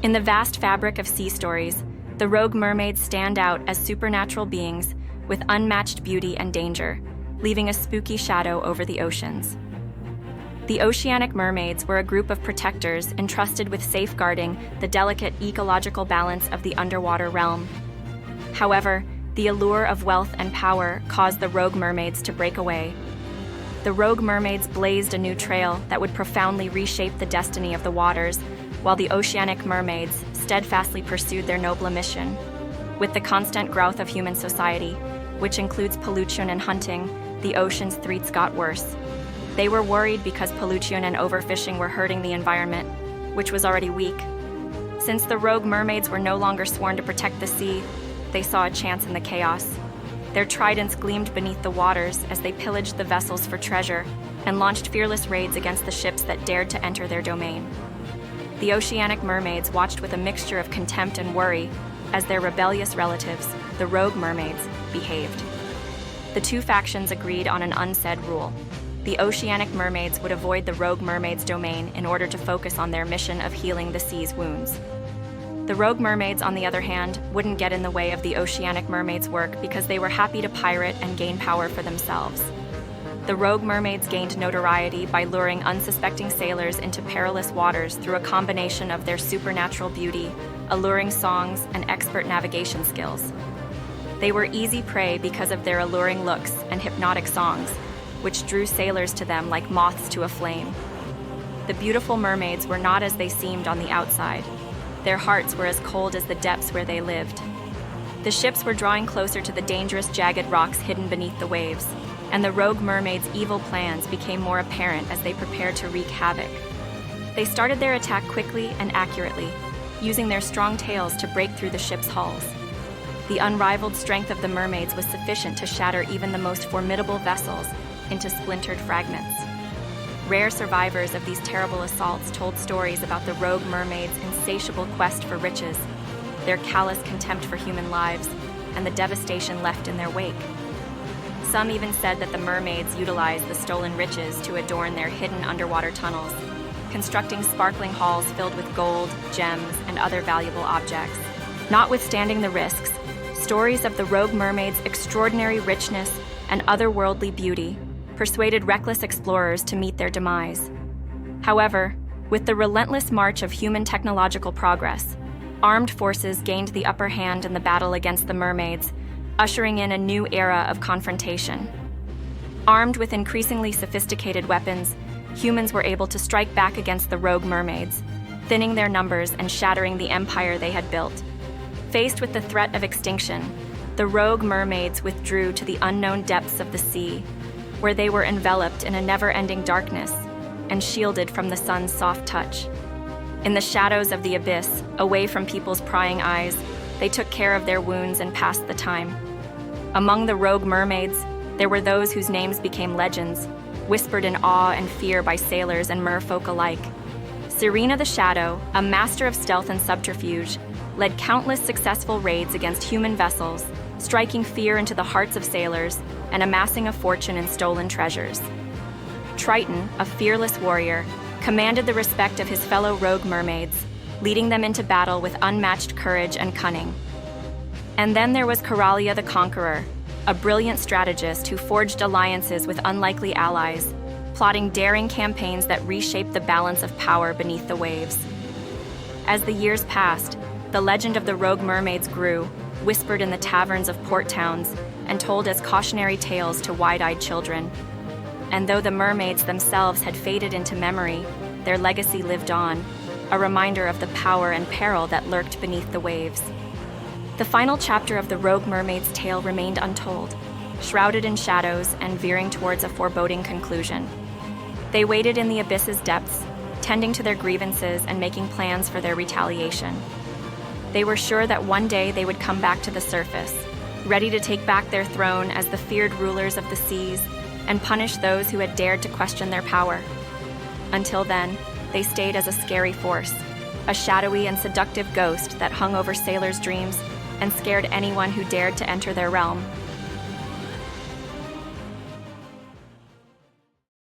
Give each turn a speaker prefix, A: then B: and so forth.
A: In the vast fabric of sea stories, the rogue mermaids stand out as supernatural beings with unmatched beauty and danger, leaving a spooky shadow over the oceans. The oceanic mermaids were a group of protectors entrusted with safeguarding the delicate ecological balance of the underwater realm. However, the allure of wealth and power caused the rogue mermaids to break away. The rogue mermaids blazed a new trail that would profoundly reshape the destiny of the waters, while the oceanic mermaids steadfastly pursued their noble mission. With the constant growth of human society, which includes pollution and hunting, the ocean's threats got worse. They were worried because pollution and overfishing were hurting the environment, which was already weak. Since the rogue mermaids were no longer sworn to protect the sea, they saw a chance in the chaos. Their tridents gleamed beneath the waters as they pillaged the vessels for treasure and launched fearless raids against the ships that dared to enter their domain. The oceanic mermaids watched with a mixture of contempt and worry as their rebellious relatives, the rogue mermaids, behaved. The two factions agreed on an unsaid rule. The oceanic mermaids would avoid the rogue mermaids' domain in order to focus on their mission of healing the sea's wounds. The rogue mermaids, on the other hand, wouldn't get in the way of the oceanic mermaids' work because they were happy to pirate and gain power for themselves. The rogue mermaids gained notoriety by luring unsuspecting sailors into perilous waters through a combination of their supernatural beauty, alluring songs, and expert navigation skills. They were easy prey because of their alluring looks and hypnotic songs, which drew sailors to them like moths to a flame. The beautiful mermaids were not as they seemed on the outside. Their hearts were as cold as the depths where they lived. The ships were drawing closer to the dangerous, jagged rocks hidden beneath the waves, and the rogue mermaids' evil plans became more apparent as they prepared to wreak havoc. They started their attack quickly and accurately, using their strong tails to break through the ship's hulls. The unrivaled strength of the mermaids was sufficient to shatter even the most formidable vessels into splintered fragments. Rare survivors of these terrible assaults told stories about the rogue mermaids' insatiable quest for riches, their callous contempt for human lives, and the devastation left in their wake. Some even said that the mermaids utilized the stolen riches to adorn their hidden underwater tunnels, constructing sparkling halls filled with gold, gems, and other valuable objects. Notwithstanding the risks, stories of the rogue mermaids' extraordinary richness and otherworldly beauty persuaded reckless explorers to meet their demise. However, with the relentless march of human technological progress, armed forces gained the upper hand in the battle against the mermaids, ushering in a new era of confrontation. Armed with increasingly sophisticated weapons, humans were able to strike back against the rogue mermaids, thinning their numbers and shattering the empire they had built. Faced with the threat of extinction, the rogue mermaids withdrew to the unknown depths of the sea, where they were enveloped in a never-ending darkness and shielded from the sun's soft touch. In the shadows of the abyss, away from people's prying eyes, they took care of their wounds and passed the time. Among the rogue mermaids, there were those whose names became legends, whispered in awe and fear by sailors and merfolk alike. Serena the Shadow, a master of stealth and subterfuge, led countless successful raids against human vessels, striking fear into the hearts of sailors and amassing a fortune in stolen treasures. Triton, a fearless warrior, commanded the respect of his fellow rogue mermaids, leading them into battle with unmatched courage and cunning. And then there was Coralia the Conqueror, a brilliant strategist who forged alliances with unlikely allies, plotting daring campaigns that reshaped the balance of power beneath the waves. As the years passed, the legend of the rogue mermaids grew, whispered in the taverns of port towns, and told as cautionary tales to wide-eyed children. And though the mermaids themselves had faded into memory, their legacy lived on, a reminder of the power and peril that lurked beneath the waves. The final chapter of the rogue mermaid's tale remained untold, shrouded in shadows and veering towards a foreboding conclusion. They waited in the abyss's depths, tending to their grievances and making plans for their retaliation. They were sure that one day they would come back to the surface, ready to take back their throne as the feared rulers of the seas and punish those who had dared to question their power. Until then, they stayed as a scary force, a shadowy and seductive ghost that hung over sailors' dreams and scared anyone who dared to enter their realm.